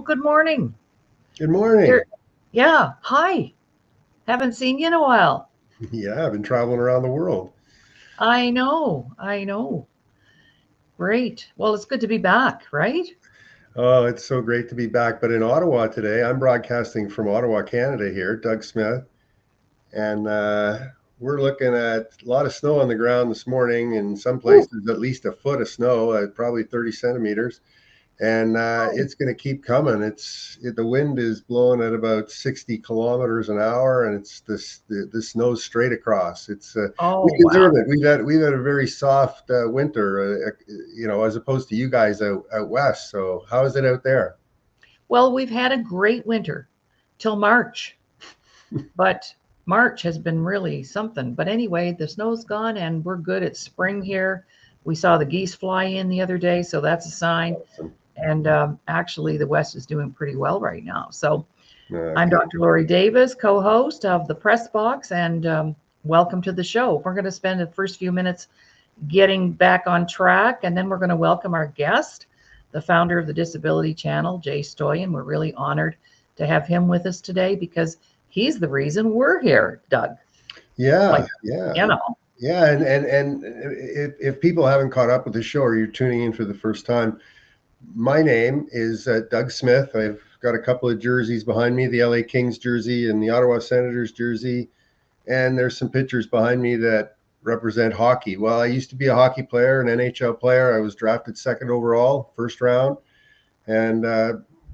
good morning. Good morning. Here, yeah, hi. Haven't seen you in a while. Yeah, I've been traveling around the world. I know. Great. Well, it's good to be back, right? Oh, it's so great to be back. But in Ottawa today, I'm broadcasting from Ottawa, Canada here, Doug Smith. And we're looking at a lot of snow on the ground this morning. In some Ooh, places, at least a foot of snow, probably 30 centimeters. And oh, it's going to keep coming. The wind is blowing at about 60 kilometers an hour, and the snow's straight across. We oh, deserve wow. it. We've had a very soft winter, as opposed to you guys out west. So how is it out there? Well, we've had a great winter till March, but March has been really something. But anyway, the snow's gone and we're good. It's spring here. We saw the geese fly in the other day, so that's a sign. Awesome. And actually, the West is doing pretty well right now. So I'm Okay. Dr. Laurie Davis, co host of the Press Box, and welcome to the show. We're going to spend the first few minutes getting back on track, and then we're going to welcome our guest, the founder of the Disability Channel, Jay Stoyan. We're really honored to have him with us today because he's the reason we're here, Doug. Like, Yeah, yeah, you know, yeah. And if people haven't caught up with the show or you're tuning in for the first time, my name is Doug Smith. I've got a couple of jerseys behind me, the LA Kings jersey and the Ottawa Senators jersey. And there's some pictures behind me that represent hockey. Well, I used to be a hockey player, an NHL player. I was drafted second overall, first round. And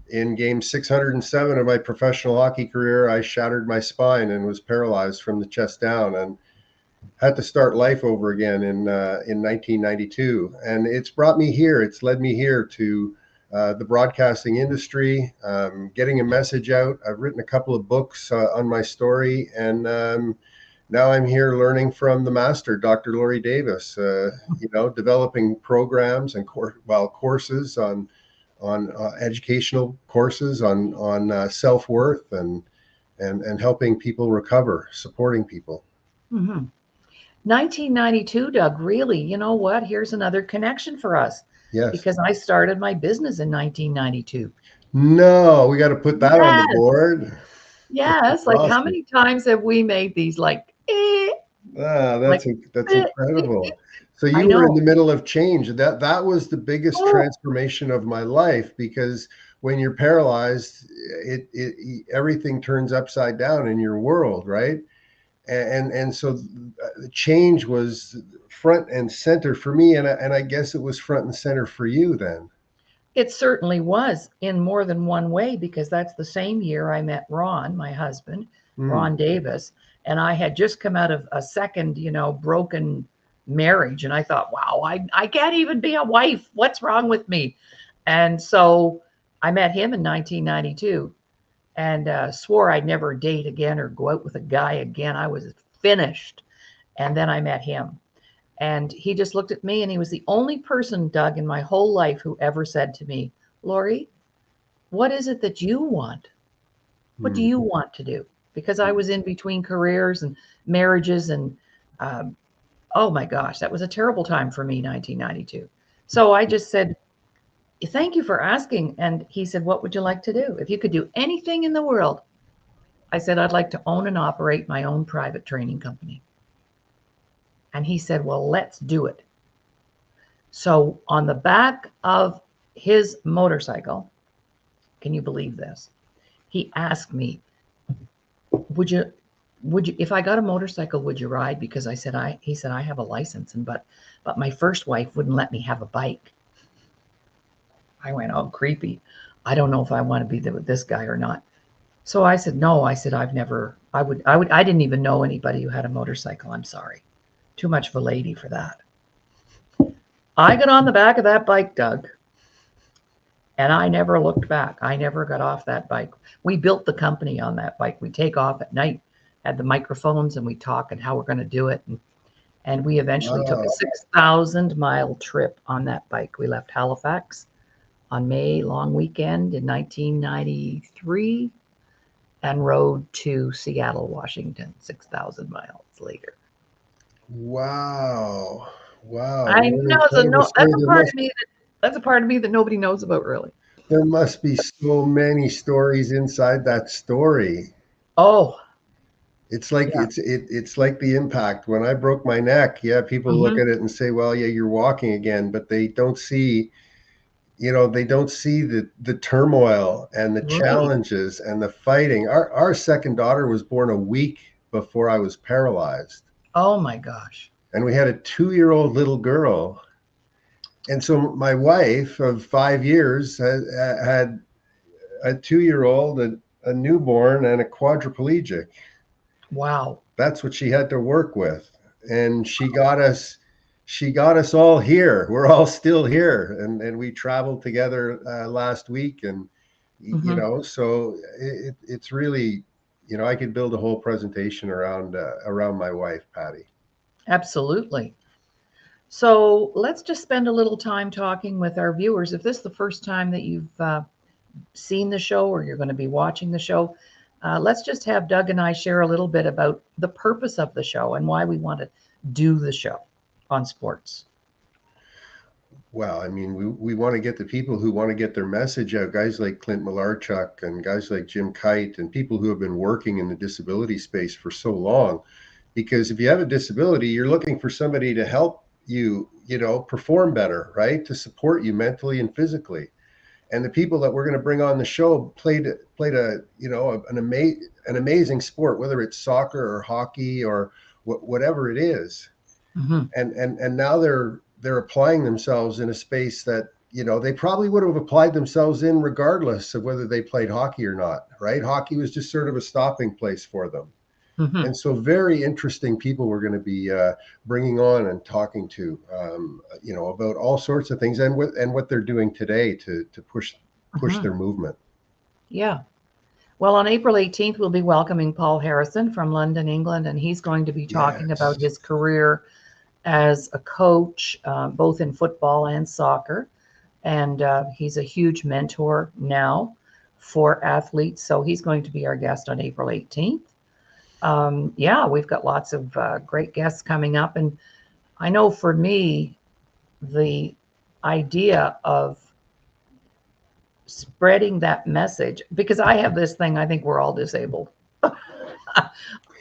in game 607 of my professional hockey career, I shattered my spine and was paralyzed from the chest down. And had to start life over again in 1992, and it's brought me here. It's led me here to the broadcasting industry, getting a message out. I've written a couple of books on my story, and now I'm here learning from the master, Dr. Laurie Davis. Developing programs and courses on educational courses on self worth and helping people recover, supporting people. mhm. 1992, Doug, really, you know what? Here's another connection for us Yes. because I started my business in 1992. No, we got to put that on the Yes. board. Yes, like how Awesome. many times have we made these Ah, like that's eh, eh, eh. incredible. So I you were in know. the middle of change. That was the biggest Oh, transformation of my life because when you're paralyzed, everything turns upside down in your world, right? And so the change was front and center for me, and I guess it was front and center for you then. it certainly was in more than one way because that's the same year I met Ron, my husband, Mm. Ron Davis, and I had just come out of a second, broken marriage and I thought, wow, I can't even be a wife. What's wrong with me? And so I met him in 1992 and swore I'd never date again or go out with a guy again. I was finished. And then I met him. And he just looked at me, and he was the only person, Doug, in my whole life who ever said to me, Laurie, what is it that you want? What do Mm. you want to do? Because I was in between careers and marriages, and um, oh my gosh, that was a terrible time for me, 1992. So I just said, thank you for asking. And he said, what would you like to do? If you could do anything in the world, I said, I'd like to own and operate my own private training company. And he said, well, let's do it. So on the back of his motorcycle, can you believe this? He asked me, "Would you if I got a motorcycle, would you ride?" Because I said I he said I have a license and but my first wife wouldn't let me have a bike. I went, "Oh, creepy. I don't know if I want to be with this guy or not." So I said, "No." I said, "I've never I didn't even know anybody who had a motorcycle. I'm sorry. Too much of a lady for that." I got on the back of that bike, Doug, and I never looked back. I never got off that bike. We built the company on that bike. We take off at night, had the microphones, and we talk and how we're going to do it. And we eventually took a Wow. 6,000-mile trip on that bike. We left Halifax on May long weekend in 1993 and rode to Seattle, Washington, 6,000 miles later. Wow. Wow. I What an know it's a incredible no. That's story. a part of me that nobody knows about really. There must be so many stories inside that story. Oh, It's like yeah. it's like the impact. When I broke my neck, yeah, people look Hmm. at it and say, "Well, yeah, you're walking again," but they don't see, they don't see the turmoil and the Right. challenges and the fighting. Our second daughter was born a week before I was paralyzed, Oh my gosh. and we had a 2-year-old little girl. And so my wife of 5 years had a 2-year-old, a newborn, and a quadriplegic. Wow. That's what she had to work with, and she got us all here. We're all still here, and we traveled together last week, and Hmm. so it's really, I could build a whole presentation around my wife, Patty. Absolutely. So let's just spend a little time talking with our viewers. If this is the first time that you've seen the show or you're going to be watching the show, let's just have Doug and I share a little bit about the purpose of the show and why we want to do the show on sports. Well, I mean, we want to get the people who want to get their message out, guys like Clint Malarchuk and guys like Jim Kite and people who have been working in the disability space for so long. Because if you have a disability, you're looking for somebody to help you, perform better, right? To support you mentally and physically. And the people that we're going to bring on the show played a, an amazing sport, whether it's soccer or hockey or whatever it is. Hmm. And now they're applying themselves in a space that they probably would have applied themselves in regardless of whether they played hockey or not, right? Hockey was just sort of a stopping place for them. Hmm. And so very interesting people we're going to be bringing on and talking to, about all sorts of things, and what they're doing today to push Hmm. their movement. Yeah. Well, on April 18th, we'll be welcoming Paul Harrison from London, England, and he's going to be talking about Yes. his career as a coach, both in football and soccer. And he's a huge mentor now for athletes. So he's going to be our guest on April 18th. Yeah, we've got lots of great guests coming up. And I know for me, the idea of spreading that message, because I have this thing, I think we're all disabled We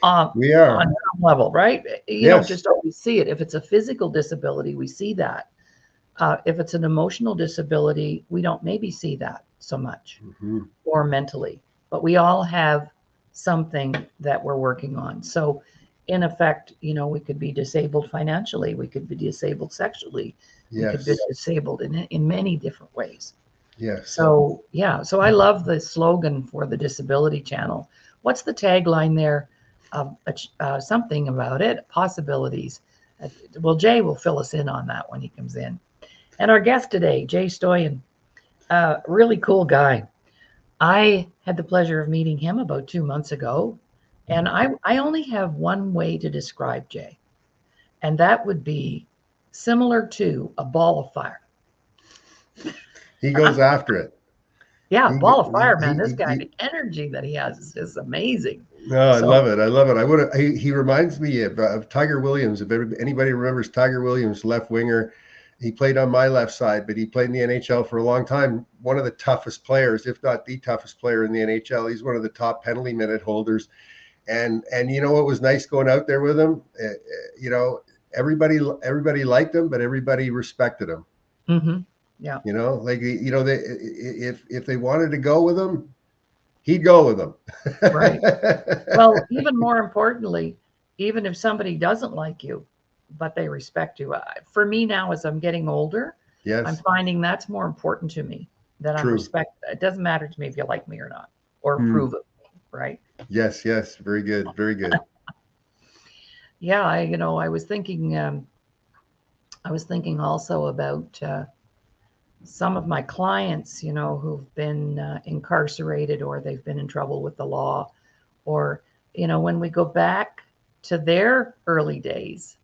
on are. some level, right? You don't Yes. just always see it. If it's a physical disability, we see that. If it's an emotional disability, we don't maybe see that so much, Hmm. or mentally, but we all have something that we're working on. So, in effect, we could be disabled financially, we could be disabled sexually, we could be Yes. disabled in many different ways. Yes. So, yeah, so I love the slogan for the Disability Channel. What's the tagline there? Something about it, possibilities. Uh, well, Jay will fill us in on that when he comes in. And our guest today, Jay Stoyan, really cool guy. I had the pleasure of meeting him about 2 months ago, and I only have one way to describe Jay, and that would be similar to a ball of fire. He goes after it. Yeah, He, ball of he, fire, man. This he, guy, he, the energy that he has is just amazing. No, I So, love it. I love it. I would. He reminds me of Tiger Williams. If anybody remembers Tiger Williams, left winger, he played on my left side, but he played in the NHL for a long time. One of the toughest players, if not the toughest player in the NHL. He's one of the top penalty minute holders. And you know what was nice going out there with him? Everybody liked him, but everybody respected him. hmm, yeah, Like they, if they wanted to go with him, he'd go with them. right. Well, even more importantly, even if somebody doesn't like you, but they respect you, for me now, as I'm getting older, I'm Yes, finding that's more important to me, that I'm true. respect. It doesn't matter to me if you like me or not, or Hmm. approve of me, right? Yes, yes, very good, very good. Yeah, I was thinking also about some of my clients, who've been incarcerated, or they've been in trouble with the law, or when we go back to their early days,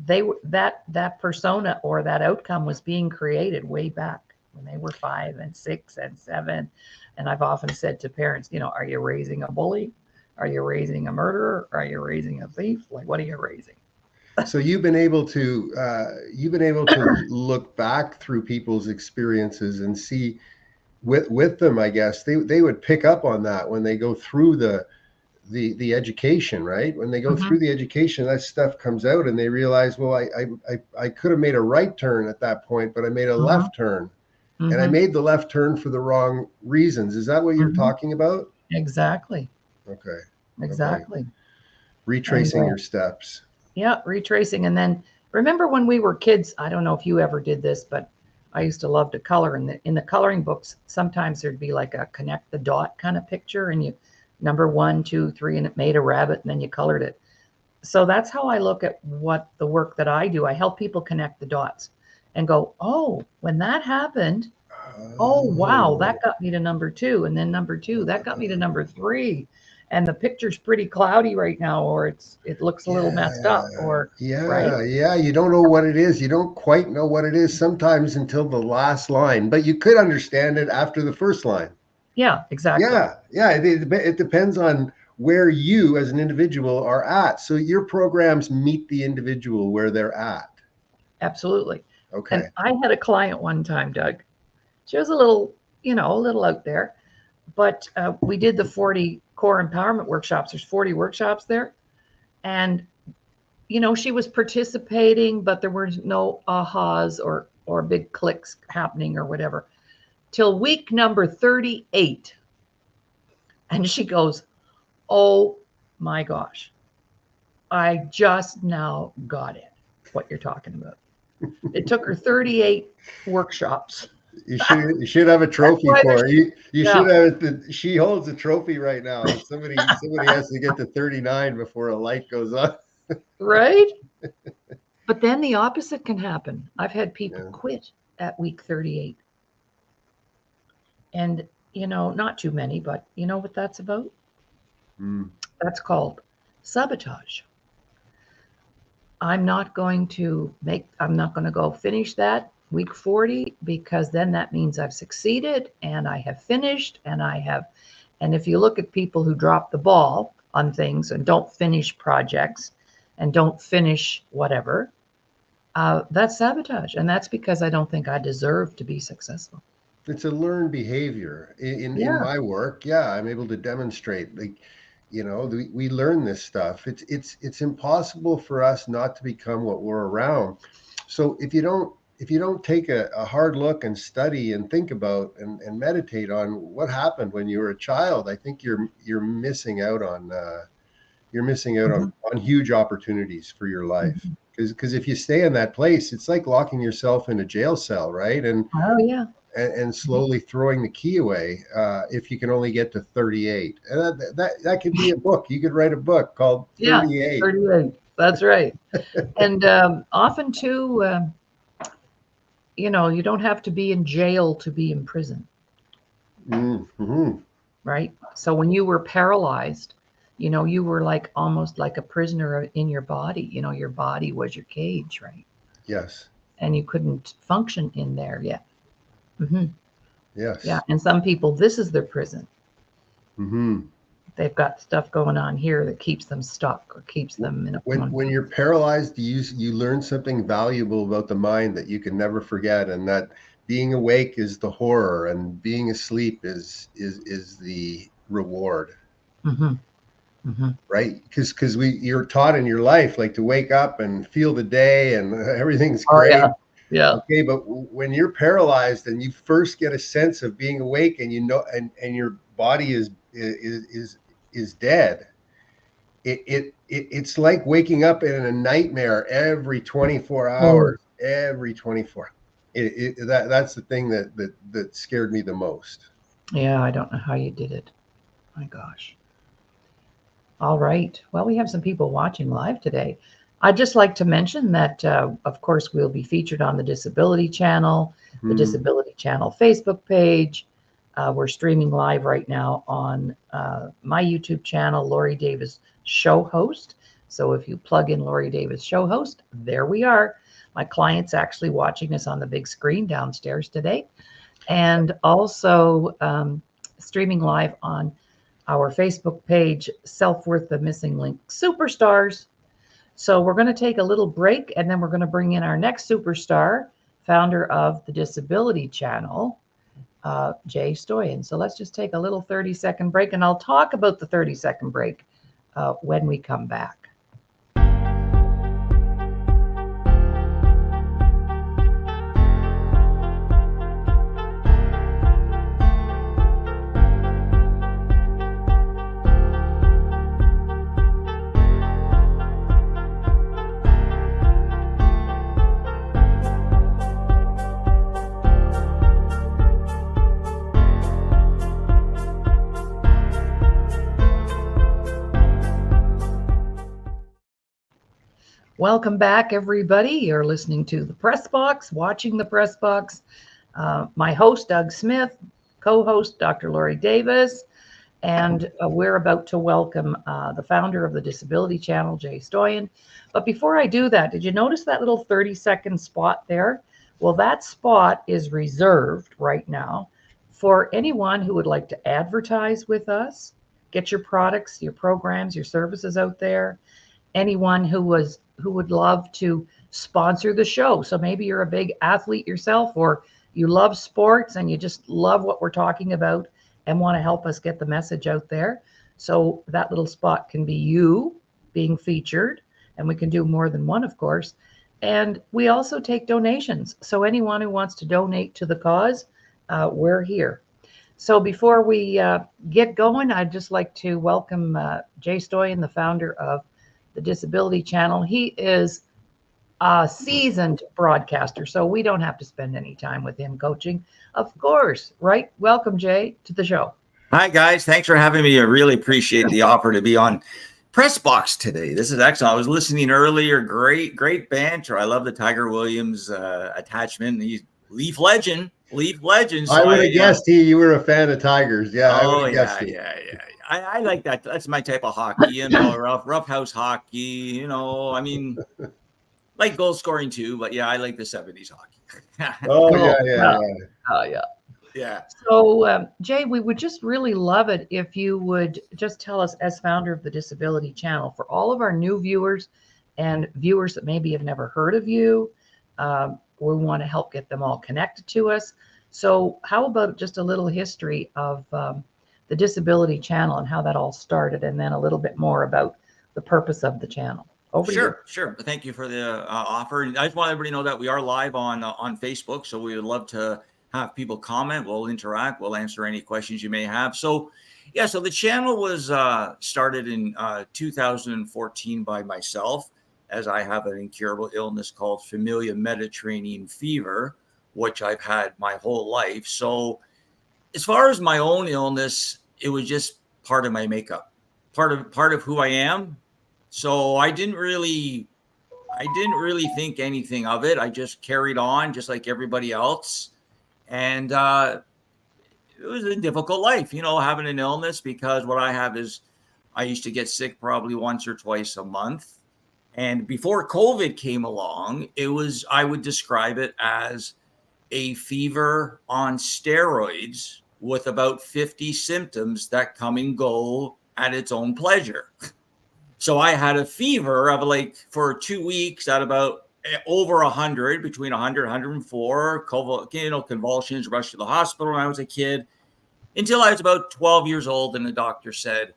that persona or that outcome was being created way back when they were 5 and 6 and 7. And I've often said to parents, are you raising a bully? Are you raising a murderer? Are you raising a thief? Like, what are you raising? So you've been able to look back through people's experiences and see with them, I guess they would pick up on that when they go through the education, right? When they go Hmm. through the education, that stuff comes out, and they realize, well, I could have made a right turn at that point, but I made a Hmm. left turn, and I Hmm. made the left turn for the wrong reasons. Is that what you're Hmm. talking about? Exactly. Okay. Okay. Exactly. And Retracing your steps. yeah, retracing. And then remember when we were kids, I don't know if you ever did this, but I used to love to color. And in the coloring books, sometimes there'd be like a connect the dot kind of picture, and you number 1, 2, 3, and it made a rabbit, and then you colored it. So that's how I look at what the work that I do. I help people connect the dots and go, oh, when that happened, oh, wow, Oh, that got me to number 2. And then number 2, that got me to number 3. And the picture's pretty cloudy right now, or it looks a little messed yeah. up, or right? Yeah. You don't know what it is. You don't quite know what it is sometimes until the last line, but you could understand it after the first line. Yeah, exactly. Yeah. It depends on where you as an individual are at. So your programs meet the individual where they're at. Absolutely. And Okay. I had a client one time, Doug. She was a little, a little out there, but we did the 40 core empowerment workshops. There's 40 workshops there. And, she was participating, but there were no ahas or big clicks happening or whatever till week number 38. And she goes, oh my gosh, I just now got it, what you're talking about. It took her 38 workshops. You should have a That's trophy why for there's, her. You yeah, should have it. She holds a trophy right now. Somebody has to get to 39 before a light goes on. right? But then the opposite can happen. I've had people Yeah. quit at week 38. And, not too many, but you know what that's about? Mm. That's called sabotage. I'm not going to go finish that week 40 because then that means I've succeeded and I have finished and if you look at people who drop the ball on things and don't finish projects and don't finish whatever, that's sabotage. And that's because I don't think I deserve to be successful. It's a learned behavior in Yeah. my work. Yeah, I'm able to demonstrate, like, we learn this stuff. It's impossible for us not to become what we're around. So if you don't take a hard look and study and think about and meditate on what happened when you were a child, I think you're missing out Hmm. on huge opportunities for your life. Hmm. Because if you stay in that place, it's like locking yourself in a jail cell, right? Oh, yeah. And slowly throwing the key away, if you can only get to 38. And that could be a book. You could write a book called Yeah. 38. 38. That's right. And often, too, you don't have to be in jail to be in prison, Mm-hmm. right? So when you were paralyzed, you were like almost like a prisoner in your body. Your body was your cage, right? Yes. And you couldn't function in there yet. Hmm. Yeah. Yes. And some people, this is their prison. Mm-hmm. They've got stuff going on here that keeps them stuck or keeps them in one When you're place. paralyzed, you learn something valuable about the mind that you can never forget, and that being awake is the horror, and being asleep is the reward. Hmm. Hmm. Right? Because you're taught in your life, like, to wake up and feel the day and everything's Oh, yeah. great. Yeah. Okay, but when you're paralyzed and you first get a sense of being awake, and and your body is dead, it's like waking up in a nightmare every 24 Oh, hours. Every 24. That's the thing that scared me the most. yeah. I don't know how you did it. My gosh. All right. Well, we have some people watching live today. I'd just like to mention that, of course, we'll be featured on the Disability Channel, the Hmm. Disability Channel Facebook page. We're streaming live right now on my YouTube channel, Laurie Davis Show Host. So if you plug in Laurie Davis Show Host, there we are. My client's actually watching us on the big screen downstairs today. And also streaming live on our Facebook page, Self Worth the Missing Link Superstars. So we're going to take a little break and then we're going to bring in our next superstar, founder of the Disability Channel. Jay Stoyan. So let's just take a little 30-second break, and I'll talk about the 30-second break when we come back. Welcome back, everybody. You're listening to the Press Box, watching the Press Box. My host, Doug Smith, co-host, Dr. Laurie Davis, and we're about to welcome the founder of the Disability Channel, Jay Stoyan. But before I do that, did you notice that little 30-second spot there? Well, that spot is reserved right now for anyone who would like to advertise with us, get your products, your programs, your services out there. Anyone who would love to sponsor the show. So maybe you're a big athlete yourself, or you love sports and you just love what we're talking about and want to help us get the message out there. So that little spot can be you being featured, and we can do more than one, of course. And we also take donations. So anyone who wants to donate to the cause, we're here. So before we get going, I'd just like to welcome Jay Stoyan, the founder of the Disability Channel. He is a seasoned broadcaster, so we don't have to spend any time with him coaching, of course, right? Welcome, Jay, to the show. Hi, guys. Thanks for having me. I really appreciate the offer to be on Press Box today. This is excellent. I was listening earlier. Great banter. I love the Tiger Williams attachment. He's Leaf legend. So I would have guessed you were a fan of Tigers. Yeah, I would have guessed yeah. I like that. That's my type of hockey, rough house hockey, I mean, like goal scoring too, but yeah, I like the 70s hockey. Yeah. So, Jay, we would just really love it if you would just tell us, as founder of the Disability Channel, for all of our new viewers and viewers that maybe have never heard of you, we want to help get them all connected to us. So how about just a little history of the Disability Channel and how that all started, and then a little bit more about the purpose of the channel. Over to you. Sure. Thank you for the offer. I just want everybody to know that we are live on Facebook, so we would love to have people comment. We'll interact. We'll answer any questions you may have. So the channel was started in 2014 by myself, as I have an incurable illness called familial Mediterranean fever, which I've had my whole life. So as far as my own illness, it was just part of my makeup, part of who I am. So I didn't really think anything of it. I just carried on just like everybody else. And it was a difficult life, having an illness, because what I have is I used to get sick probably once or twice a month. And before COVID came along, I would describe it as a fever on steroids with about 50 symptoms that come and go at its own pleasure. So I had a fever of for 2 weeks at about over 100, between 100 and 104, convulsions, rushed to the hospital when I was a kid, until I was about 12 years old. And the doctor said,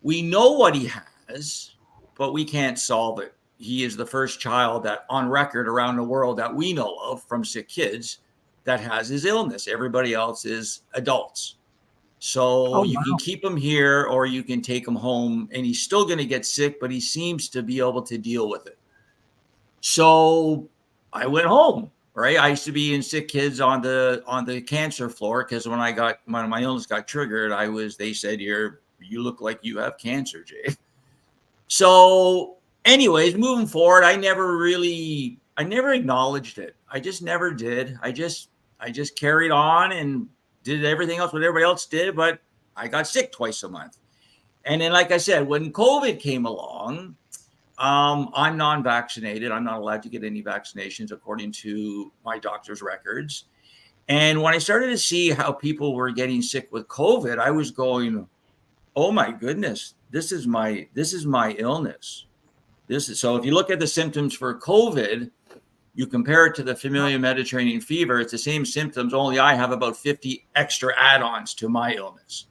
"We know what he has, but we can't solve it. He is the first child that on record around the world that we know of from sick kids that has his illness. Everybody else is adults. So you can keep him here or you can take him home, and he's still going to get sick, but he seems to be able to deal with it." So I went home, right? I used to be in sick kids on the cancer floor, because when my illness got triggered, they said, you look like you have cancer, Jay. So anyways, moving forward, I never acknowledged it. I just never did. I just carried on and did everything else what everybody else did, but I got sick twice a month. And then, like I said, when COVID came along, I'm non-vaccinated. I'm not allowed to get any vaccinations according to my doctor's records. And when I started to see how people were getting sick with COVID, I was going, oh my goodness, this is my illness. So if you look at the symptoms for COVID, you compare it to the familial Mediterranean fever, it's the same symptoms, only I have about 50 extra add-ons to my illness,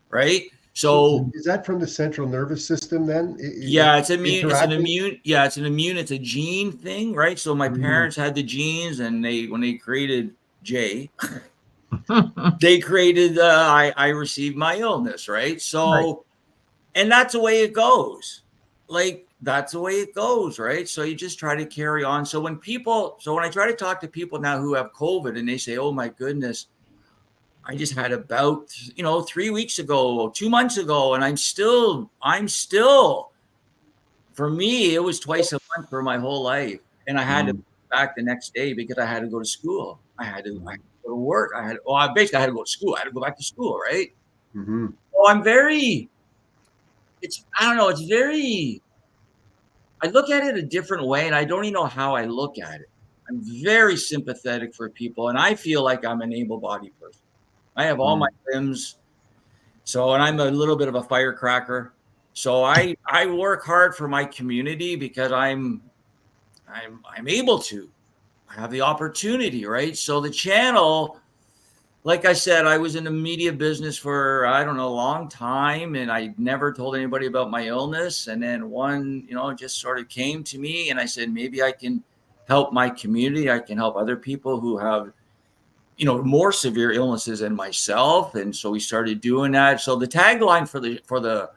right? So is that from the central nervous system then? yeah, it's an immune, it's a gene thing, right? So my parents had the genes, and when they created Jay, they created I received my illness, right? So Right. and that's the way it goes. Like that's the way it goes, right? So you just try to carry on. So when I try to talk to people now who have COVID and they say, "Oh my goodness, I just had about, 3 weeks ago, 2 months ago, and I'm still, for me, it was twice a month for my whole life. And I had to be back the next day because I had to go to school. I had to go to work. Basically I had to go to school. I had to go back to school, right? Mm-hmm. So I don't know, I look at it a different way, and I don't even know how I look at it. I'm very sympathetic for people, and I feel like I'm an able-bodied person. I have all my limbs. So, and I'm a little bit of a firecracker. So I work hard for my community because I'm able to. I have the opportunity, right? So the channel, like I said, I was in the media business for, I don't know, a long time, and I never told anybody about my illness. And then one, just sort of came to me, and I said, maybe I can help my community. I can help other people who have, more severe illnesses than myself. And so we started doing that. So the tagline for the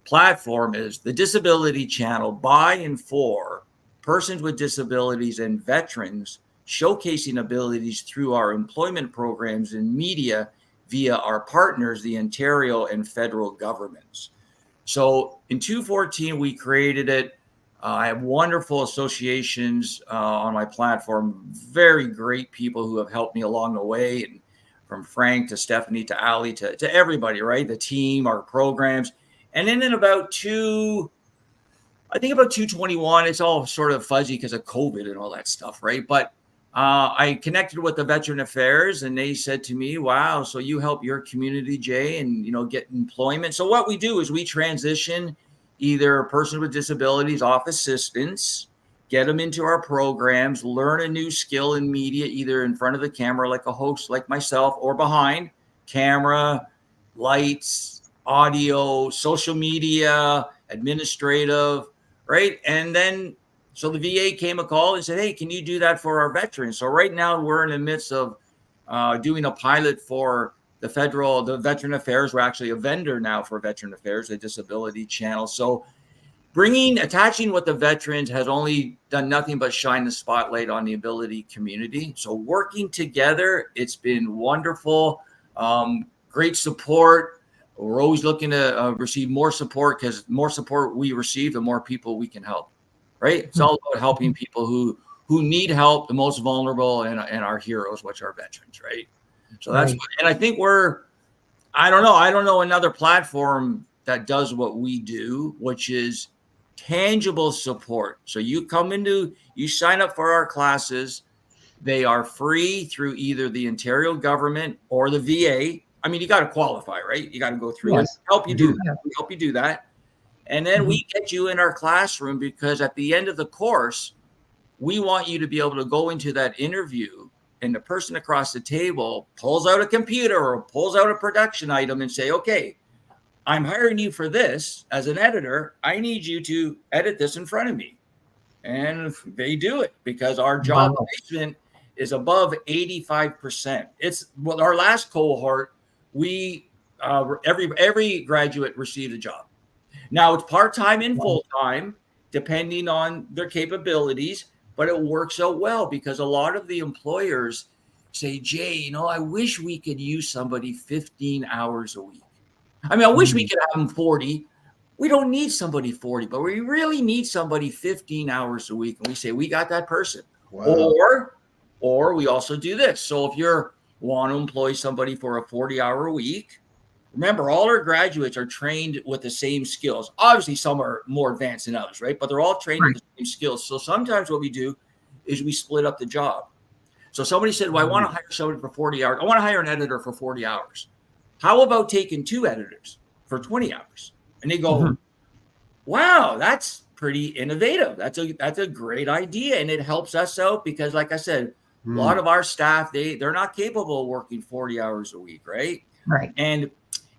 platform is the Disability Channel by and for persons with disabilities and veterans, showcasing abilities through our employment programs and media via our partners, the Ontario and federal governments. So in 2014, we created it. I have wonderful associations on my platform, very great people who have helped me along the way, and from Frank to Stephanie to Ali to everybody, right? The team, our programs. And then in about 221, it's all sort of fuzzy because of COVID and all that stuff, right? But I connected with the Veteran Affairs, and they said to me, wow, so you help your community, Jay, and, get employment. So what we do is we transition either a person with disabilities off assistance, get them into our programs, learn a new skill in media, either in front of the camera, like a host like myself, or behind camera, lights, audio, social media, administrative, right? And then, so the VA came a call and said, hey, can you do that for our veterans? So right now we're in the midst of doing a pilot for the Veteran Affairs. We're actually a vendor now for Veteran Affairs, the Disability Channel. So attaching with the veterans has only done nothing but shine the spotlight on the ability community. So working together, it's been wonderful. Great support. We're always looking to receive more support, because more support we receive, the more people we can help, right? It's all about helping people who need help, the most vulnerable, and our heroes, which are veterans, right? So that's Right. and I think I don't know another platform that does what we do, which is tangible support. So you sign up for our classes. They are free through either the Ontario government or the VA. I mean, you got to qualify, right? You got to go through Yes. it. Help you do that. Yeah. We help you do that. And then we get you in our classroom, because at the end of the course, we want you to be able to go into that interview, and the person across the table pulls out a computer or pulls out a production item and say, okay, I'm hiring you for this as an editor. I need you to edit this in front of me. And they do it, because our job placement is above 85%. Our last cohort, every graduate received a job. Now it's part-time and full-time, depending on their capabilities, but it works out well, because a lot of the employers say, Jay, I wish we could use somebody 15 hours a week. I mean, I wish we could have them 40. We don't need somebody 40, but we really need somebody 15 hours a week. And we say, we got that person. Wow. Or we also do this. So if you want to employ somebody for a 40-hour week, remember, all our graduates are trained with the same skills. Obviously, some are more advanced than others, right? But they're all trained with the same skills. So sometimes what we do is we split up the job. So somebody said, well, I want to hire somebody for 40 hours. I want to hire an editor for 40 hours. How about taking 2 editors for 20 hours? And they go, wow, that's pretty innovative. That's a great idea, and it helps us out because, like I said, a lot of our staff, they're not capable of working 40 hours a week, right? Right. And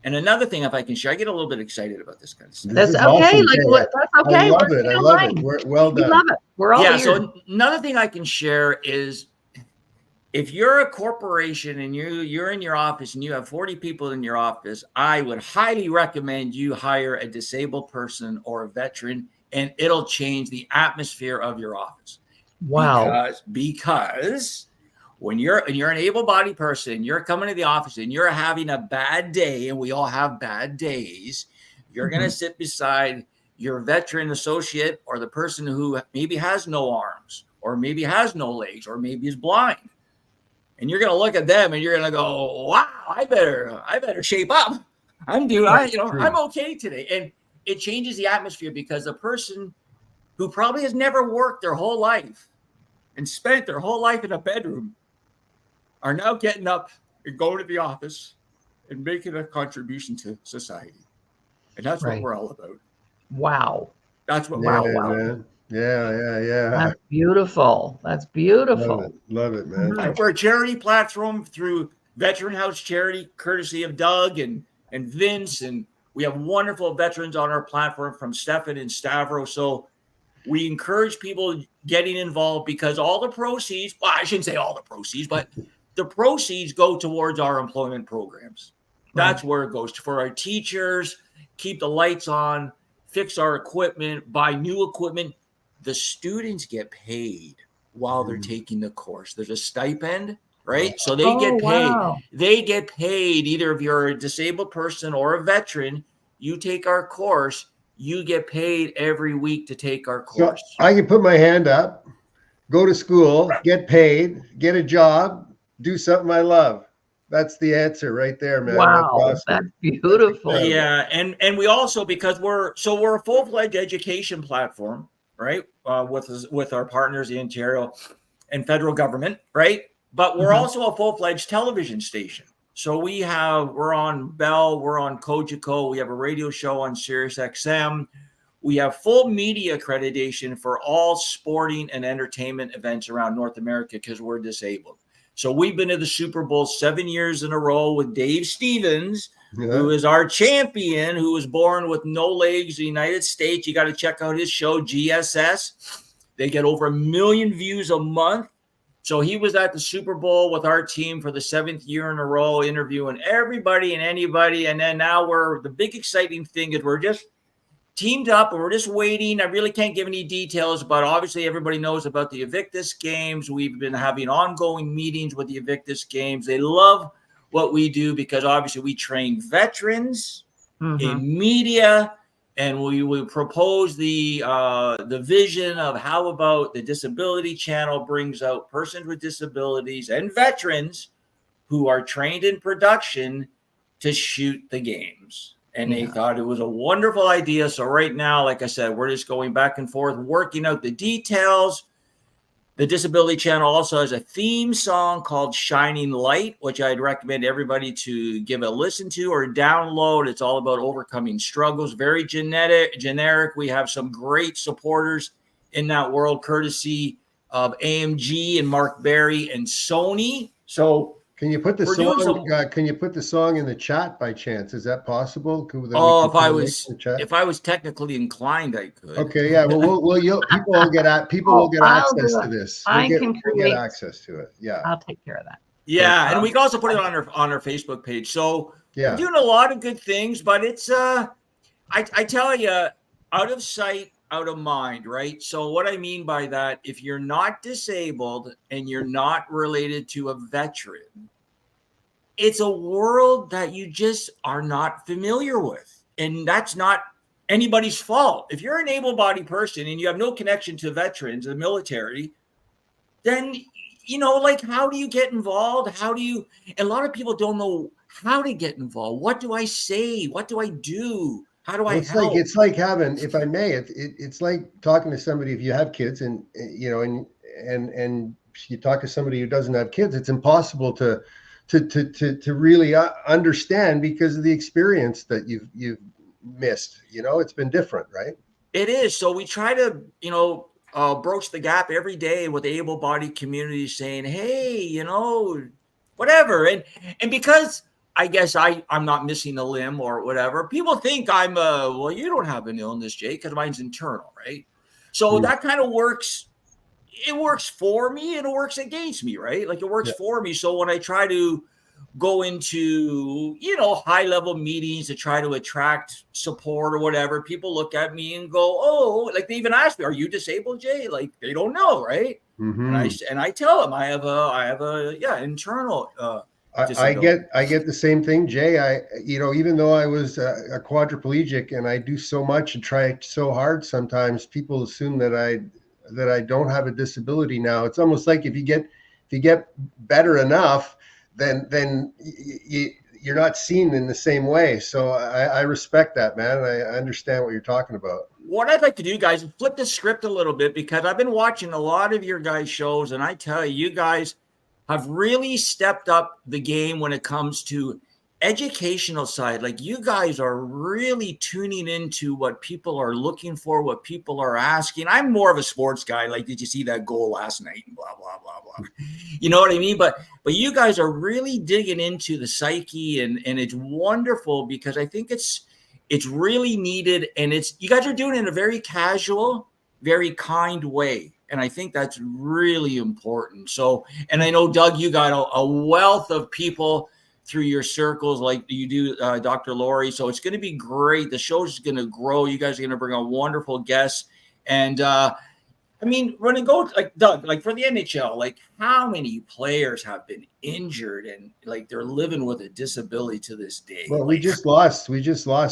another thing, if I can share, I get a little bit excited about this kind of stuff. That's This is okay. awesome, Like Jay. what? That's okay. I love it. I love it. Well We done. love it. We're all ears. So another thing I can share is, if you're a corporation and you're in your office and you have 40 people in your office, I would highly recommend you hire a disabled person or a veteran, and it'll change the atmosphere of your office. Wow. Because when you're an able-bodied person, you're coming to the office and you're having a bad day, and we all have bad days, you're going to sit beside your veteran associate or the person who maybe has no arms or maybe has no legs or maybe is blind. And you're going to look at them and you're going to go, wow, I better shape up. I'm okay today. And it changes the atmosphere because the person who probably has never worked their whole life and spent their whole life in a bedroom are now getting up and going to the office and making a contribution to society. And that's what we're all about. Wow. That's what wow. Man. Yeah. That's beautiful. That's beautiful. Love it, man. We're a charity platform through Veteran House Charity, courtesy of Doug and Vince. And we have wonderful veterans on our platform from Stefan and Stavros. So we encourage people getting involved because all the proceeds, well, I shouldn't say all the proceeds, but the proceeds go towards our employment programs. That's where it goes for our teachers, keep the lights on, fix our equipment, buy new equipment. The students get paid while they're taking the course. There's a stipend, right? So they get paid. Wow. They get paid either if you're a disabled person or a veteran, you take our course, you get paid every week to take our course. So I can put my hand up, go to school, get paid, get a job, do something I love. That's the answer right there, man. Wow, that's beautiful. Yeah, and we also, because we're a full-fledged education platform, right? With our partners, the Ontario and federal government, right? But we're also a full-fledged television station. So we're on Bell, we're on Cogeco, we have a radio show on Sirius XM. We have full media accreditation for all sporting and entertainment events around North America because we're disabled. So we've been to the Super Bowl 7 years in a row with Dave Stevens, who is our champion, who was born with no legs in the United States. You got to check out his show, GSS. They get over 1 million views a month. So he was at the Super Bowl with our team for the 7th year in a row, interviewing everybody and anybody. And then now the big exciting thing is we're just teamed up and we're just waiting. I really can't give any details, but obviously everybody knows about the Invictus Games. We've been having ongoing meetings with the Invictus Games. They love what we do because obviously we train veterans in media, and we will propose the vision of how about the Disability Channel brings out persons with disabilities and veterans who are trained in production to shoot the games. And they thought it was a wonderful idea. So right now, like I said, we're just going back and forth, working out the details. The Disability Channel also has a theme song called Shining Light, which I'd recommend everybody to give a listen to or download. It's all about overcoming struggles. Very generic. We have some great supporters in that world, courtesy of AMG and Mark Berry and Sony. So can you put the song? Can you put the song in the chat by chance? Is that possible? If I was technically inclined, I could. Okay, yeah. Well, people will get access to this. We'll get access to it. Yeah, I'll take care of that. Yeah, and we can also put it on our Facebook page. So we're doing a lot of good things, but it's I tell you, out of sight, out of mind, right? So what I mean by that, if you're not disabled and you're not related to a veteran, it's a world that you just are not familiar with. And that's not anybody's fault. If you're an able-bodied person and you have no connection to veterans, the military, then, how do you get involved? And a lot of people don't know how to get involved. What do I say? What do I do? How do I help? It's like having, if I may, it's like talking to somebody, if you have kids and you talk to somebody who doesn't have kids, it's impossible to really understand because of the experience that you've missed. It's been different, right? It is. So we try to, broach the gap every day with the able-bodied community, saying, hey, whatever. And because I guess I'm not missing a limb or whatever, people think I'm well, you don't have an illness, Jay, because mine's internal, right? So that kind of works. It works for me and it works against me, right? Like it works for me. So when I try to go into, high level meetings to try to attract support or whatever, people look at me and go, oh, like they even ask me, are you disabled, Jay? Like they don't know, right? And I tell them I have a internal I get the same thing, Jay. Even though I was a quadriplegic and I do so much and try so hard, sometimes people assume that I don't have a disability now. It's almost like if you get better enough, then you're not seen in the same way. So I respect that, man. I understand what you're talking about. What I'd like to do, guys, is flip the script a little bit, because I've been watching a lot of your guys' shows, and I tell you, you guys have really stepped up the game when it comes to educational side. Like you guys are really tuning into what people are looking for, what people are asking. I'm more of a sports guy. Like, did you see that goal last night? And blah, blah, blah, blah. You know what I mean? But you guys are really digging into the psyche, and it's wonderful, because I think it's really needed, and you guys are doing it in a very casual, very kind way. And I think that's really important. So, and I know, Doug, you got a wealth of people through your circles like you do, Dr. Laurie. So it's going to be great. The show's going to grow. You guys are going to bring on wonderful guests. And when it goes, like Doug, like for the NHL, like how many players have been injured and like they're living with a disability to this day? Well, we just lost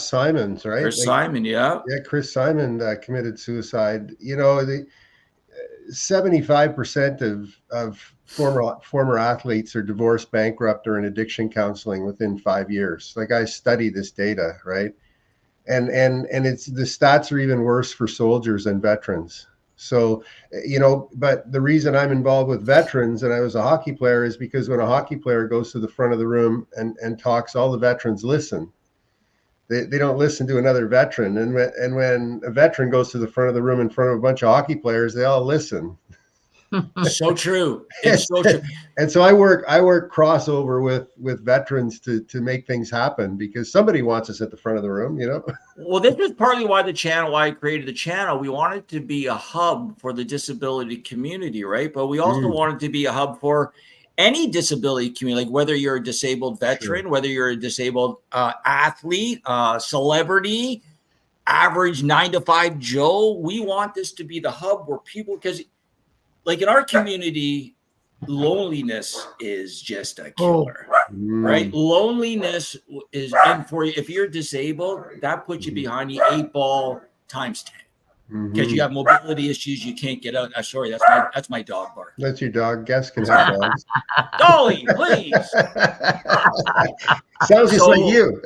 Simons, right? Chris Simon, yeah. Yeah, Chris Simon committed suicide. 75% of former athletes are divorced, bankrupt, or in addiction counseling within 5 years. Like I study this data, right? And it's the stats are even worse for soldiers and veterans. So, but the reason I'm involved with veterans and I was a hockey player is because when a hockey player goes to the front of the room and talks, all the veterans listen. They don't listen to another veteran. And when a veteran goes to the front of the room in front of a bunch of hockey players, they all listen. So true. It's so true. And so I work crossover with veterans to make things happen, because somebody wants us at the front of the room, Well, this is partly why I created the channel. We wanted to be a hub for the disability community, right? But we also wanted to be a hub for any disability community, like whether you're a disabled veteran, whether you're a disabled athlete, celebrity, average 9-to-5 Joe. We want this to be the hub where people, because like in our community, loneliness is just a killer, right? Loneliness is, and if you're disabled, that puts you behind the 8 ball times 10. Because you have mobility issues, you can't get out. Sorry, that's my dog bark. That's your dog. Guests can have dogs. Dolly, please. Sounds just like you.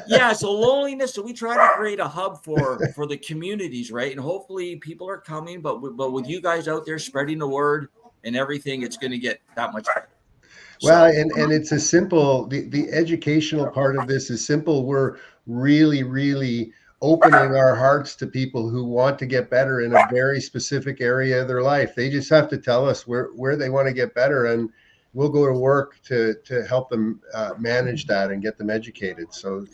Yeah. So loneliness. So we try to create a hub for the communities, right? And hopefully people are coming, but with you guys out there spreading the word and everything, it's going to get that much better. Well, and it's a simple. The educational part of this is simple. We're really, really opening our hearts to people who want to get better in a very specific area of their life. They just have to tell us where they want to get better, and we'll go to work to help them manage that and get them educated. So,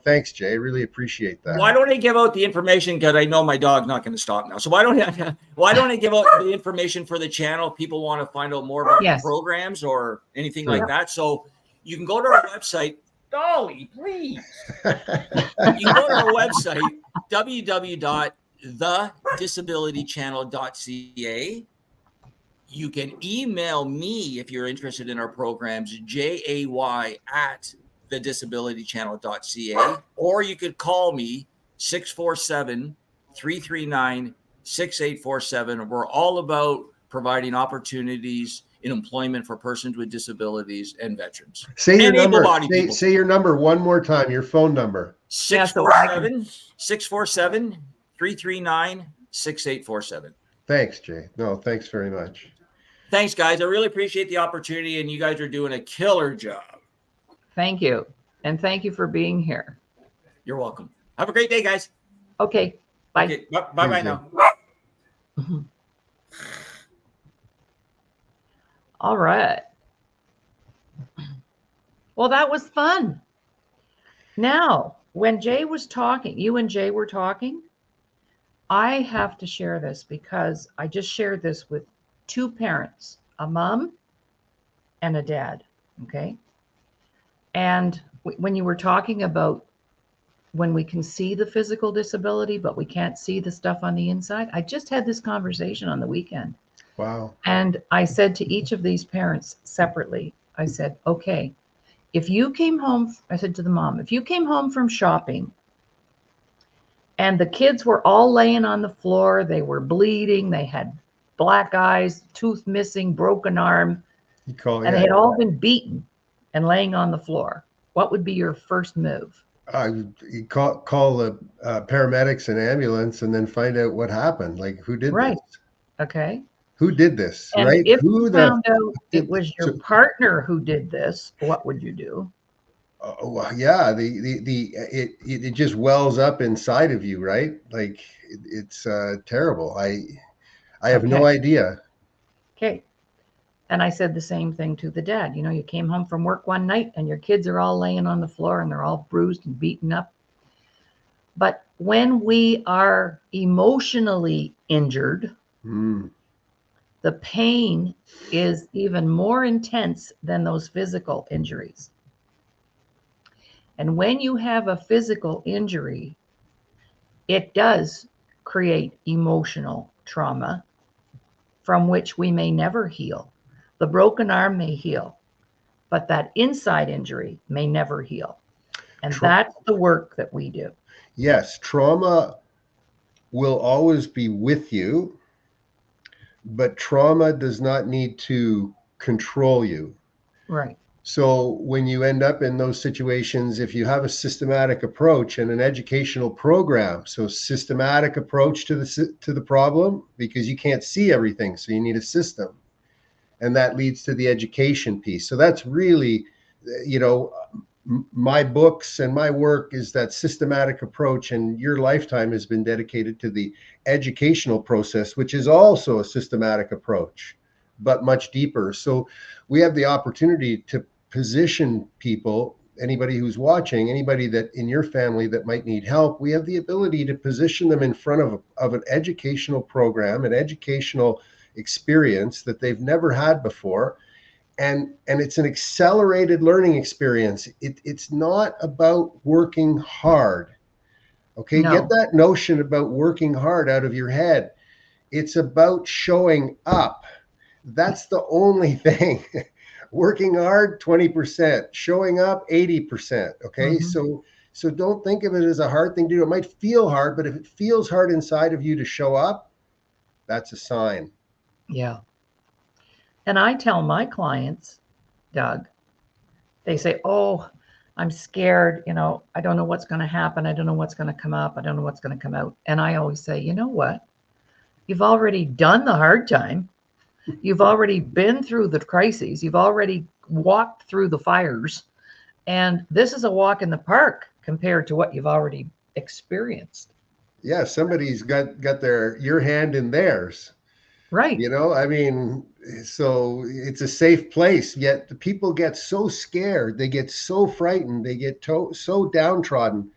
thanks, Jay. Really appreciate that. Why don't I give out the information? Because I know my dog's not going to stop now. So why don't I give out the information for the channel? People want to find out more about the programs or anything like that. So you can go to our website. Dolly, please. You can go to our website, www.thedisabilitychannel.ca. You can email me if you're interested in our programs, jay@thedisabilitychannel.ca, or you could call me 647-339-6847. We're all about providing opportunities in employment for persons with disabilities and veterans. Say your number. Say your number one more time, your phone number. 647-339-6847. Thanks, Jay. No, thanks very much. Thanks, guys. I really appreciate the opportunity, and you guys are doing a killer job. Thank you. And thank you for being here. You're welcome. Have a great day, guys. Okay. Bye. Okay. Bye Thanks, now. All right. Well, that was fun. Now, when Jay was talking, you and Jay were talking, I have to share this because I just shared this with two parents, a mom and a dad. Okay. And when you were talking about when we can see the physical disability, but we can't see the stuff on the inside, I just had this conversation on the weekend. Wow. And I said to each of these parents separately, I said, okay, if you came home, I said to the mom, if you came home from shopping and the kids were all laying on the floor, they were bleeding, they had black eyes, tooth missing, broken arm, and they had all been beaten and laying on the floor, what would be your first move? You call the paramedics and ambulance and then find out what happened. Like, who did Right. this? Okay. Who did this? And Right? if Who you the found out did it was your so, partner who did this, what would you do? yeah, it just wells up inside of you, right? Like it's terrible. I have no idea. Okay. And I said the same thing to the dad. You know, you came home from work one night and your kids are all laying on the floor and they're all bruised and beaten up. But when we are emotionally injured, the pain is even more intense than those physical injuries. And when you have a physical injury, it does create emotional trauma from which we may never heal. The broken arm may heal, but that inside injury may never heal. And that's the work that we do. Yes, trauma will always be with you, but trauma does not need to control you. Right. So when you end up in those situations, if you have a systematic approach and an educational program, so systematic approach to the problem, because you can't see everything, so you need a system, and that leads to the education piece. So that's really, my books and my work is that systematic approach, and your lifetime has been dedicated to the educational process, which is also a systematic approach, but much deeper. So we have the opportunity to position people, anybody who's watching, anybody that in your family that might need help, we have the ability to position them in front of an educational program, an educational experience that they've never had before. And it's an accelerated learning experience. It's not about working hard. Okay, No. get that notion about working hard out of your head. It's about showing up. That's the only thing. Working hard, 20%, showing up, 80%. Okay. Mm-hmm. So don't think of it as a hard thing to do. It might feel hard, but if it feels hard inside of you to show up, that's a sign. Yeah. And I tell my clients, Doug, they say, oh, I'm scared. You know, I don't know what's going to happen. I don't know what's going to come up. I don't know what's going to come out. And I always say, you know what? You've already done the hard time. You've already been through the crises. You've already walked through the fires. And this is a walk in the park compared to what you've already experienced. Yeah, somebody's got your hand in theirs. Right. I mean, so it's a safe place, yet the people get so scared, they get so frightened, they get so downtrodden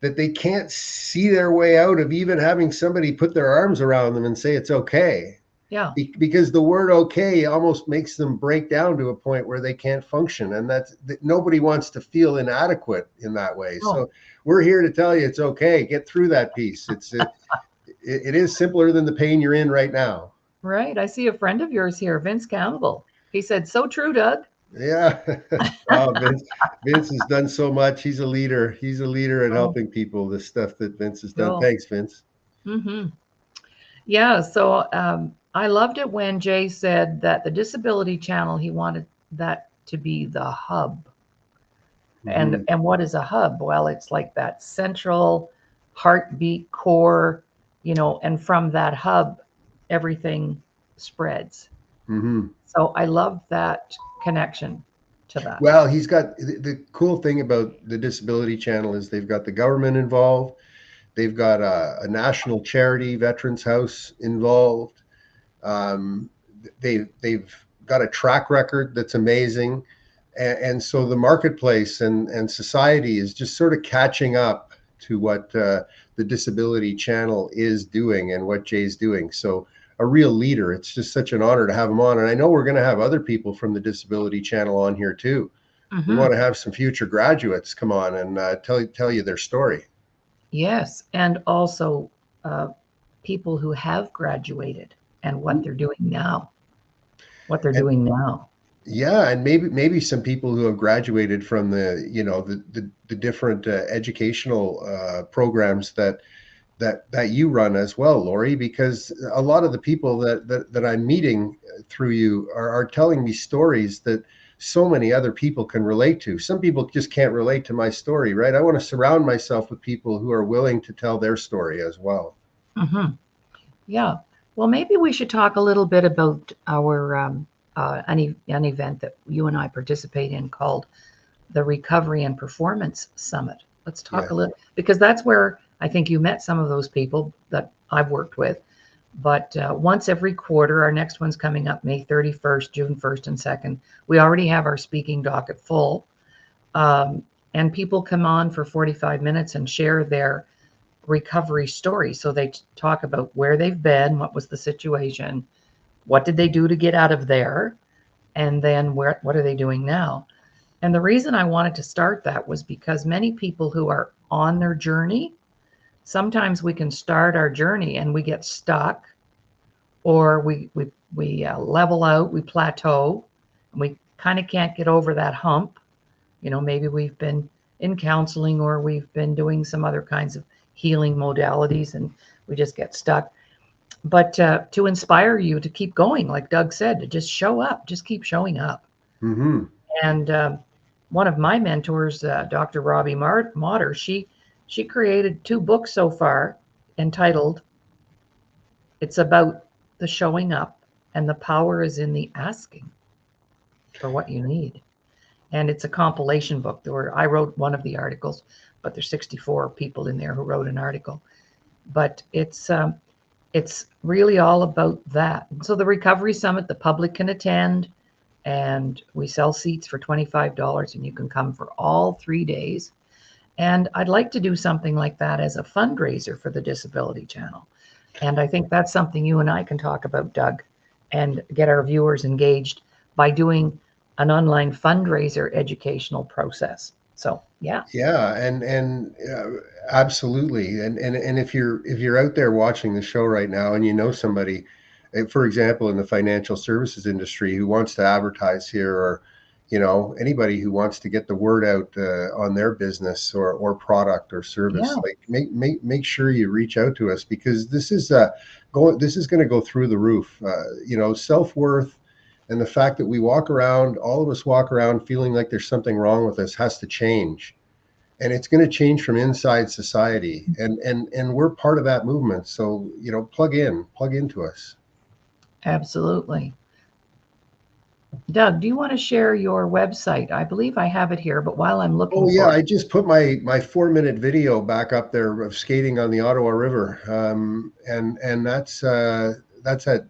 that they can't see their way out of even having somebody put their arms around them and say it's okay. Yeah. Because the word okay almost makes them break down to a point where they can't function. And that nobody wants to feel inadequate in that way. Oh. So we're here to tell you it's okay. Get through that piece. It is simpler than the pain you're in right now. Right. I see a friend of yours here, Vince Campbell. He said, so true, Doug. Yeah. Oh, Vince has done so much. He's a leader. He's a leader at helping people, the stuff that Vince has done. Cool. Thanks, Vince. Mm-hmm. Yeah. So I loved it when Jay said that the Disability Channel, he wanted that to be the hub. And what is a hub? Well, it's like that central heartbeat core, and from that hub, everything spreads. So I love that connection to that. Well, he's got the cool thing about the Disability Channel is they've got the government involved. They've got national charity veterans house involved. They've got a track record that's amazing. And so the marketplace and society is just sort of catching up to what the Disability Channel is doing and what Jay's doing. So a real leader. It's just such an honor to have him on. And I know we're going to have other people from the Disability Channel on here too. We want to have some future graduates come on and tell you their story. Yes, and also people who have graduated and what they're doing now. Yeah, and maybe some people who have graduated from the different educational programs that you run as well, Laurie, because a lot of the people that I'm meeting through you are telling me stories that so many other people can relate to. Some people just can't relate to my story, right? I want to surround myself with people who are willing to tell their story as well. Yeah. Well, maybe we should talk a little bit about our an event that you and I participate in called the Recovery and Performance Summit. Let's talk a little, because that's where I think you met some of those people that I've worked with. But once every quarter, our next one's coming up May 31st, June 1st and 2nd. We already have our speaking docket full. And people come on for 45 minutes and share their recovery story. So they talk about where they've been, what was the situation, what did they do to get out of there, and then what are they doing now. And the reason I wanted to start that was because many people who are on their journey, sometimes we can start our journey and we get stuck, or we level out, we plateau, and we kind of can't get over that hump. You know, maybe we've been in counseling or we've been doing some other kinds of healing modalities and we just get stuck. But to inspire you to keep going, like Doug said, to just show up, just keep showing up. And one of my mentors, Dr. Robbie Motter, she created 2 books so far entitled, it's about the showing up, and the power is in the asking for what you need. And it's a compilation book. I wrote one of the articles, but there's 64 people in there who wrote an article. But it's really all about that. So the Recovery Summit, the public can attend, and we sell seats for $25, and you can come for all 3 days. And I'd like to do something like that as a fundraiser for the Disability Channel. And I think that's something you and I can talk about, Doug, and get our viewers engaged by doing an online fundraiser educational process. So yeah, and absolutely. And if you're out there watching the show right now and you know somebody, for example, in the financial services industry who wants to advertise here, or anybody who wants to get the word out on their business or product or service, like make sure you reach out to us, because this is going to go through the roof. Self-worth and the fact that all of us walk around feeling like there's something wrong with us has to change. And it's going to change from inside society. And we're part of that movement. So, plug into us. Absolutely. Doug, do you want to share your website? I believe I have it here, but while I'm looking I just put my 4-minute video back up there of skating on the Ottawa River. And that's at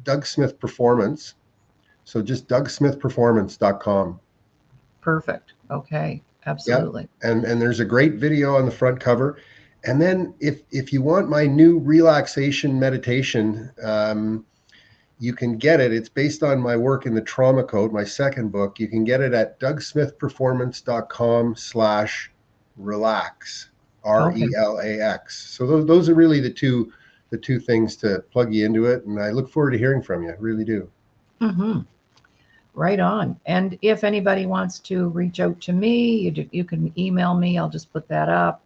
Doug Smith Performance. So just DougSmithPerformance.com. Perfect. Okay. Absolutely. Yeah. And there's a great video on the front cover. And then if you want my new relaxation meditation, you can get it. It's based on my work in the Trauma Code, my second book. You can get it at DougSmithPerformance.com/relax, RELAX. So those are really the two things to plug you into it. And I look forward to hearing from you. I really do. Right on. And if anybody wants to reach out to me, you can email me. I'll just put that up.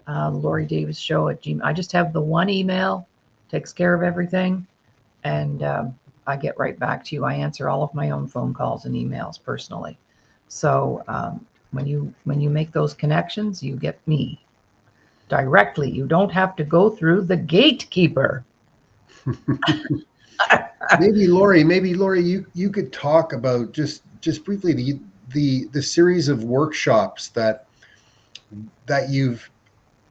Laurie Davis Show at Gmail. I just have the one email, takes care of everything. And I get right back to you. I answer all of my own phone calls and emails personally. So when you make those connections, you get me directly. You don't have to go through the gatekeeper. Maybe Laurie, you could talk about just briefly the series of workshops that you've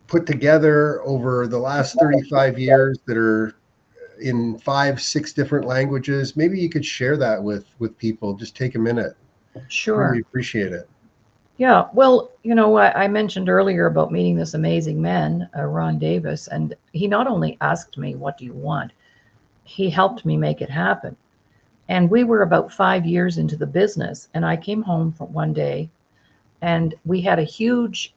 put together over the last 35 years that are in 5, 6 different languages. Maybe you could share that with people. Just take a minute. Really Sure. appreciate it. Yeah. Well, I mentioned earlier about meeting this amazing man, Ron Davis, and he not only asked me, "What do you want?" He helped me make it happen. And we were about 5 years into the business, and I came home from one day, and we had a huge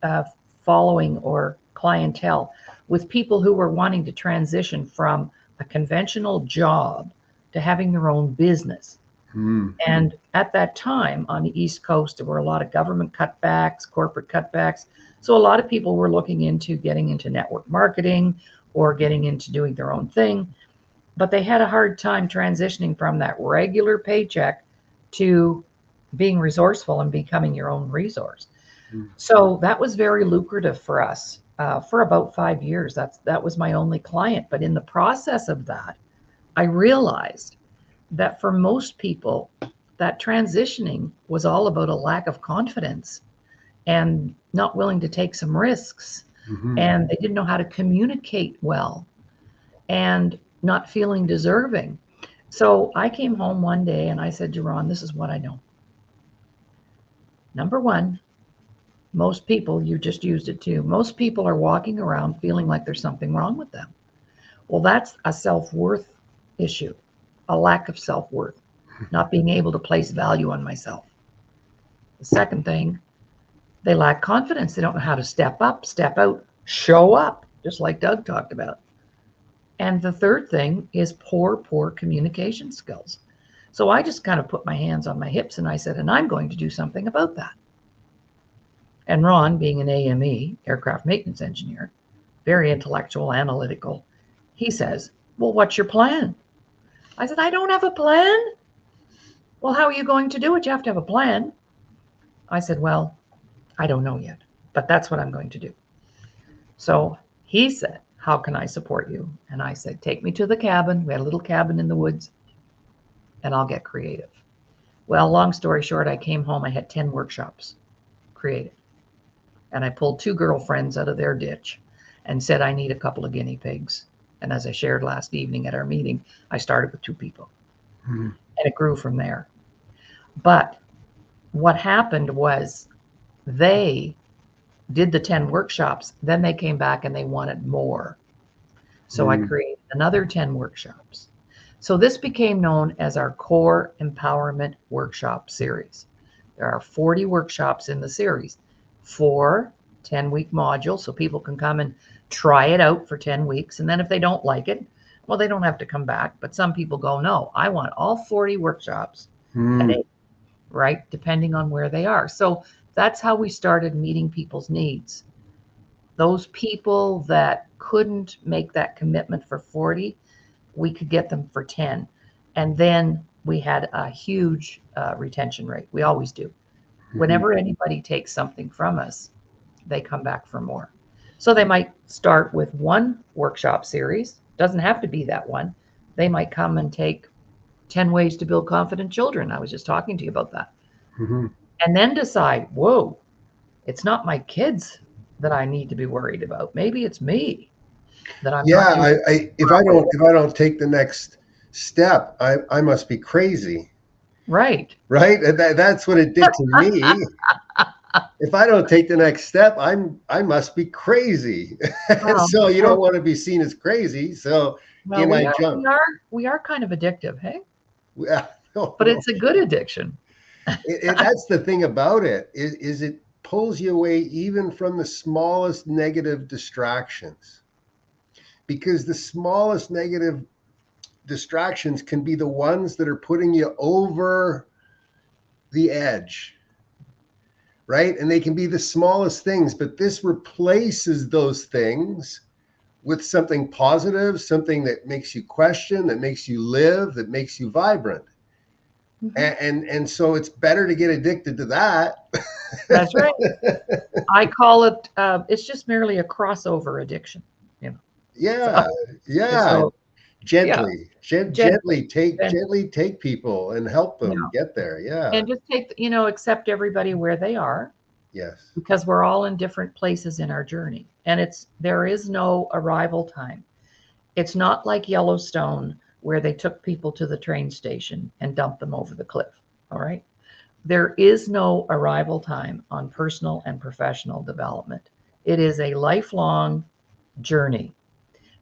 following or clientele with people who were wanting to transition from a conventional job to having their own business. Mm. And at that time on the East Coast, there were a lot of government cutbacks, corporate cutbacks. So a lot of people were looking into getting into network marketing or getting into doing their own thing. But they had a hard time transitioning from that regular paycheck to being resourceful and becoming your own resource. Mm. So that was very lucrative for us for about 5 years. That was my only client. But in the process of that, I realized that for most people, that transitioning was all about a lack of confidence and not willing to take some risks. Mm-hmm. And they didn't know how to communicate well and not feeling deserving. So I came home one day and I said to Ron, this is what I know. Number one, most people, you just used it too, most people are walking around feeling like there's something wrong with them. Well, that's a self-worth issue, a lack of self-worth, not being able to place value on myself. The second thing, they lack confidence. They don't know how to step up, step out, show up, just like Doug talked about. And the third thing is poor communication skills. So I just kind of put my hands on my hips and I said, and I'm going to do something about that. And Ron, being an AME, aircraft maintenance engineer, very intellectual, analytical, he says, well, what's your plan? I said, I don't have a plan. Well, how are you going to do it? You have to have a plan. I said, well, I don't know yet, but that's what I'm going to do. So he said, how can I support you? And I said, take me to the cabin. We had a little cabin in the woods and I'll get creative. Well, long story short, I came home. I had 10 workshops creative. And I pulled 2 girlfriends out of their ditch and said, I need a couple of guinea pigs. And as I shared last evening at our meeting, I started with 2 people. Mm-hmm. And it grew from there. But what happened was they did the 10 workshops. Then they came back and they wanted more. So I created another 10 workshops. So this became known as our Core Empowerment Workshop Series. There are 40 workshops in the series, 4 10-week modules, so people can come and try it out for 10 weeks. And then if they don't like it, well, they don't have to come back. But some people go, no, I want all 40 workshops at 8, right? Depending on where they are. So that's how we started meeting people's needs. Those people that couldn't make that commitment for 40, we could get them for 10. And then we had a huge retention rate. We always do. Whenever anybody takes something from us, they come back for more. So they might start with 1 workshop series. Doesn't have to be that one. They might come and take 10 ways to build confident children. I was just talking to you about that. Mm-hmm. And then decide, whoa, it's not my kids that I need to be worried about. Maybe it's me that I'm not doing. If I don't take the next step, I must be crazy. Right. Right? And that's what it did to me. If I don't take the next step, I must be crazy. Well, so you don't want to be seen as crazy. So well, I jump? We are kind of addictive, hey? No, But it's a good addiction. That's the thing about it, is it pulls you away even from the smallest negative distractions. Because the smallest negative distractions can be the ones that are putting you over the edge, right? And they can be the smallest things, but this replaces those things with something positive, something that makes you question, that makes you live, that makes you vibrant. Mm-hmm. And so it's better to get addicted to that. That's right. I call it, it's just merely a crossover addiction. Yeah. So, gently take people and help them get there. Yeah. And just accept everybody where they are Yes. because we're all in different places in our journey. And there is no arrival time. It's not like Yellowstone where they took people to the train station and dumped them over the cliff. All right. There is no arrival time on personal and professional development. It is a lifelong journey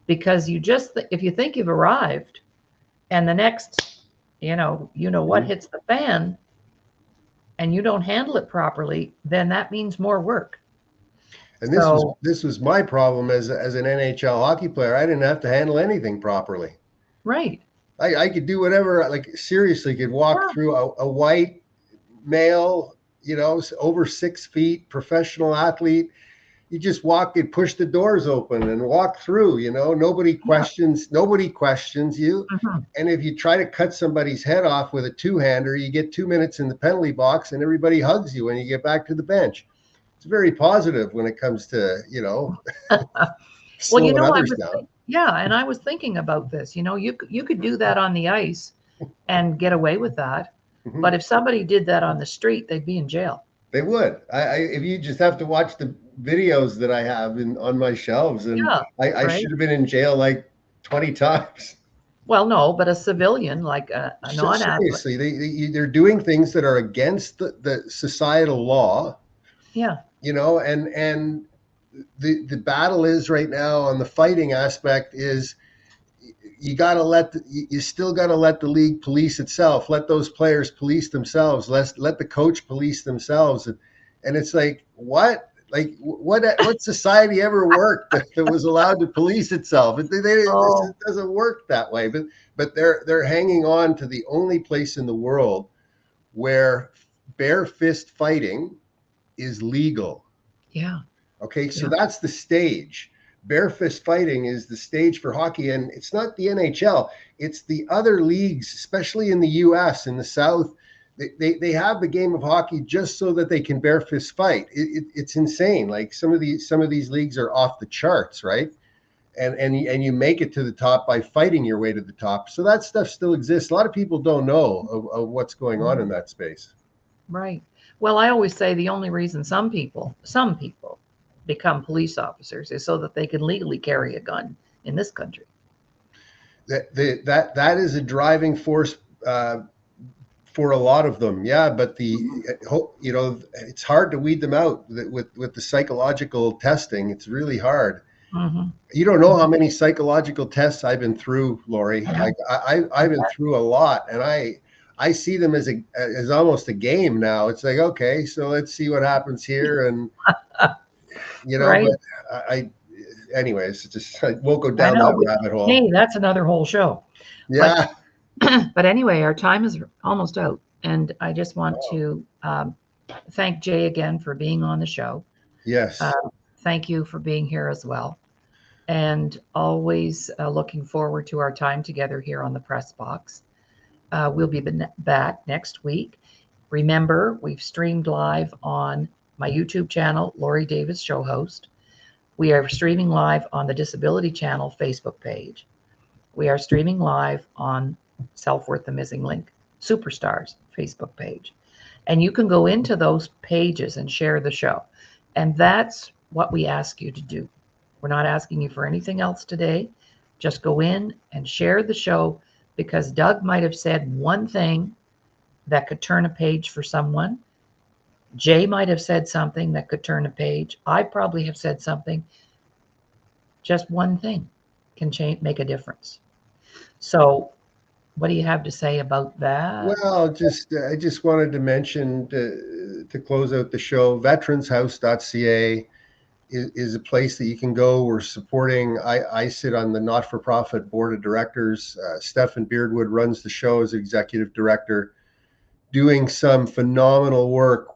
because if you think you've arrived and the next, what hits the fan and you don't handle it properly, then that means more work. And So, this was my problem as an NHL hockey player. I didn't have to handle anything properly. right. I could do whatever. Like seriously, could walk Yeah. through a white male, over 6 feet, professional athlete. You just walk and push the doors open and walk through. Nobody questions. Nobody questions you. Mhm. And if you try to cut somebody's head off with a two-hander, you get 2 minutes in the penalty box, and everybody hugs you when you get back to the bench. It's very positive when it comes to Well, slowing others down. and I was thinking about this. You could do that on the ice and get away with that, Mhm. but if somebody did that on the street, they'd be in jail. They would. If you just have to watch the videos that I have on my shelves, and Yeah, I right. should have been in jail like 20 times. Well, no, but a civilian, like a non-athlete. Seriously, they're doing things that are against the societal law, Yeah. and the battle is right now on the fighting aspect is you still got to let the league police itself, let those players police themselves, let the coach police themselves. And it's like, what society ever worked that was allowed to police itself? It Oh, doesn't work that way. But they're hanging on to the only place in the world where bare fist fighting is legal. yeah. Okay, so Yeah. that's the stage. Bare fist fighting is the stage for hockey, and it's not the NHL. It's the other leagues, especially in the U.S. in the South. They have the game of hockey just so that they can bare fist fight. It's insane. Like some of these leagues are off the charts, right? And you make it to the top by fighting your way to the top. So that stuff still exists. A lot of people don't know of what's going on in that space. Right. Well, I always say the only reason some people become police officers is so that they can legally carry a gun in this country. That is a driving force for a lot of them, yeah. But it's hard to weed them out with the psychological testing. It's really hard. Mm-hmm. You don't know how many psychological tests I've been through, Laurie. I've been through a lot, and I see them as almost a game now. It's like, okay, so let's see what happens here, and Right. But anyways, I won't go I down know. that rabbit hole. Hey, that's another whole show. Yeah. But anyway, our time is almost out. And I just want to thank Jay again for being on the show. Yes. Thank you for being here as well. And always looking forward to our time together here on the Press Box. We'll be back next week. Remember, we've streamed live on my YouTube channel, Laurie Davis Show Host. We are streaming live on the Disability Channel Facebook page. We are streaming live on Self-Worth the Missing Link Superstars Facebook page. And you can go into those pages and share the show. And that's what we ask you to do. We're not asking you for anything else today. Just go in and share the show, because Doug might have said one thing that could turn a page for someone. Jay might have said something that could turn a page. I probably have said something. Just one thing can make a difference. So what do you have to say about that? Well, I just wanted to mention to close out the show, veteranshouse.ca is a place that you can go. We're supporting, I sit on the not-for-profit board of directors. Stefan Beardwood runs the show as executive director, doing some phenomenal work,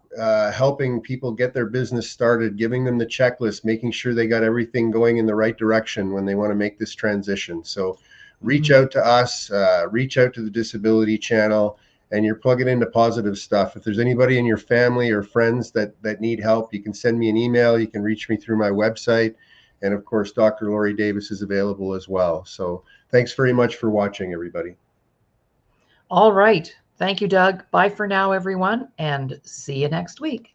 helping people get their business started, giving them the checklist, making sure they got everything going in the right direction when they want to make this transition. So reach out to us, reach out to the Disability Channel, and you're plugging into positive stuff. If there's anybody in your family or friends that need help, you can send me an email. You can reach me through my website. And of course, Dr. Laurie Davis is available as well. So thanks very much for watching, everybody. All right. Thank you, Doug. Bye for now, everyone, and see you next week.